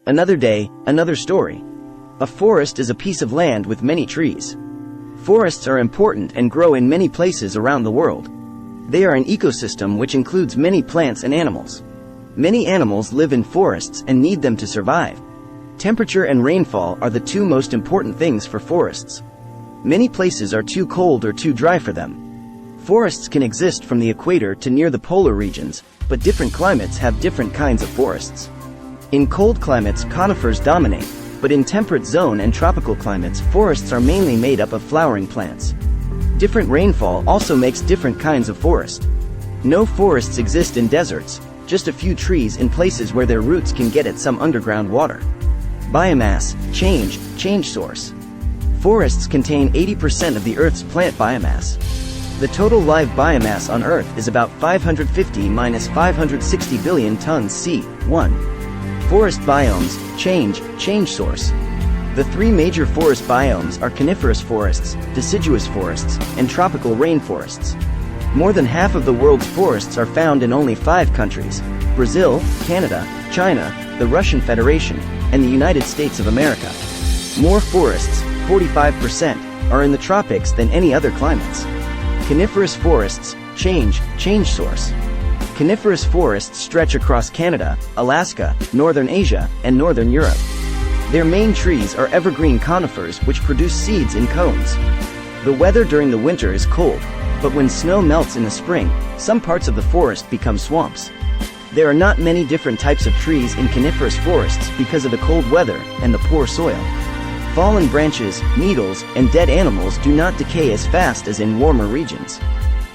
Another day, another story. A forest is a piece of land with many trees. Forests are important and grow in many places around the world. They are an ecosystem which includes many plants and animals. Many animals live in forests and need them to survive. Temperature and rainfall are the two most important things for forests. Many places are too cold or too dry for them. Forests can exist from the equator to near the polar regions, but different climates have different kinds of forests. In cold climates, conifers dominate, but in temperate zone and tropical climates, forests are mainly made up of flowering plants. Different rainfall also makes different kinds of forest. No forests exist in deserts, just a few trees in places where their roots can get at some underground water. Biomass, change source. Forests contain 80% of the Earth's plant biomass. The total live biomass on Earth is about 550 minus 560 billion tons c(1). Forest biomes, change source. The three major forest biomes are coniferous forests, deciduous forests, and tropical rainforests. More than half of the world's forests are found in only 5 countries: Brazil, Canada, China, the Russian Federation, and the United States of America. More forests, 45%, are in the tropics than any other climates. Coniferous forests, change source. Coniferous forests stretch across Canada, Alaska, northern Asia, and northern Europe. Their main trees are evergreen conifers which produce seeds in cones. The weather during the winter is cold, but when snow melts in the spring, some parts of the forest become swamps. There are not many different types of trees in coniferous forests because of the cold weather and the poor soil. Fallen branches, needles, and dead animals do not decay as fast as in warmer regions.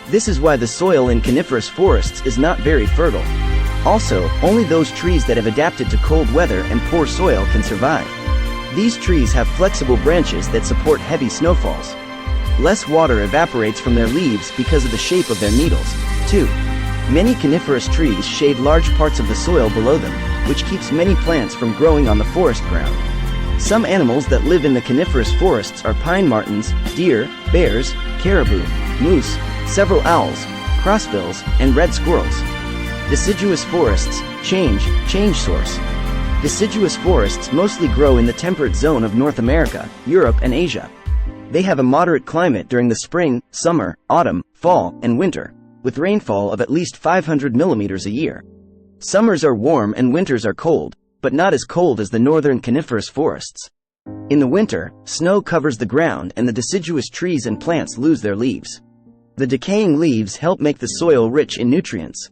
This is why the soil in coniferous forests is not very fertile. Also, only those trees that have adapted to cold weather and poor soil can survive. These trees have flexible branches that support heavy snowfalls. Less water evaporates from their leaves because of the shape of their needles. 2. Many coniferous trees shade large parts of the soil below them, which keeps many plants from growing on the forest ground. Some animals that live in the coniferous forests are pine martens, deer, bears, caribou, moose, several owls, crossbills, and red squirrels. Deciduous forests, change source. Deciduous forests mostly grow in the temperate zone of North America, Europe, and Asia. They have a moderate climate during the spring, summer, autumn, fall, and winter, with rainfall of at least 500 millimeters a year. Summers are warm and winters are cold, but not as cold as the northern coniferous forests. In the winter, snow covers the ground and the deciduous trees and plants lose their leaves. The decaying leaves help make the soil rich in nutrients.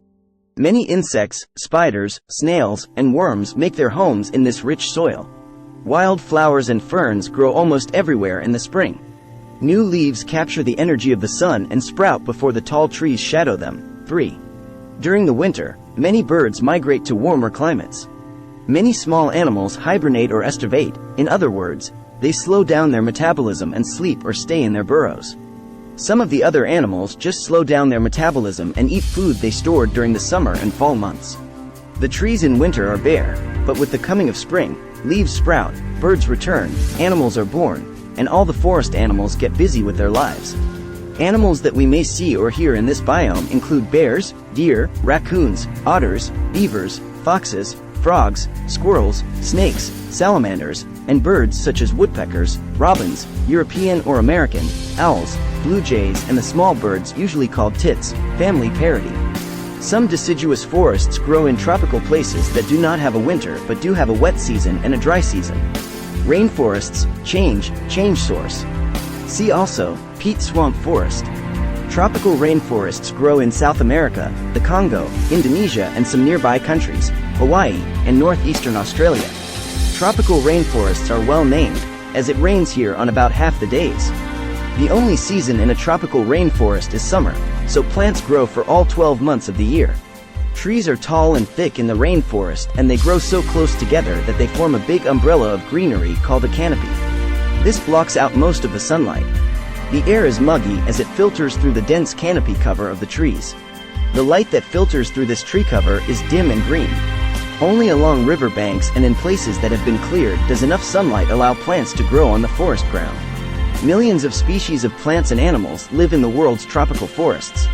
Many insects, spiders, snails, and worms make their homes in this rich soil. Wild flowers and ferns grow almost everywhere in the spring. New leaves capture the energy of the sun and sprout before the tall trees shadow them. 3. During the winter, many birds migrate to warmer climates. Many small animals hibernate or estivate. In other words, they slow down their metabolism and sleep or stay in their burrows. Some of the other animals just slow down their metabolism and eat food they stored during the summer and fall months. The trees in winter are bare, but with the coming of spring, leaves sprout, birds return, animals are born, and all the forest animals get busy with their lives. Animals that we may see or hear in this biome include bears, deer, raccoons, otters, beavers, foxes, frogs, squirrels, snakes, salamanders, and birds such as woodpeckers, robins, European or American, owls, blue jays, and the small birds usually called tits, family parody. Some deciduous forests grow in tropical places that do not have a winter but do have a wet season and a dry season. Rainforests, change source. See also, peat swamp forest. Tropical rainforests grow in South America, the Congo, Indonesia, and some nearby countries, Hawaii, and northeastern Australia. Tropical rainforests are well named, as it rains here on about half the days. The only season in a tropical rainforest is summer, so plants grow for all 12 months of the year. Trees are tall and thick in the rainforest and they grow so close together that they form a big umbrella of greenery called a canopy. This blocks out most of the sunlight. The air is muggy as it filters through the dense canopy cover of the trees. The light that filters through this tree cover is dim and green. Only along river banks and in places that have been cleared does enough sunlight allow plants to grow on the forest ground. Millions of species of plants and animals live in the world's tropical forests.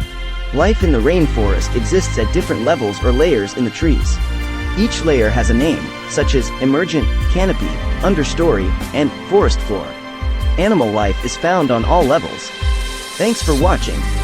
Life in the rainforest exists at different levels or layers in the trees. Each layer has a name, such as emergent, canopy, understory, and forest floor. Animal life is found on all levels. Thanks for watching.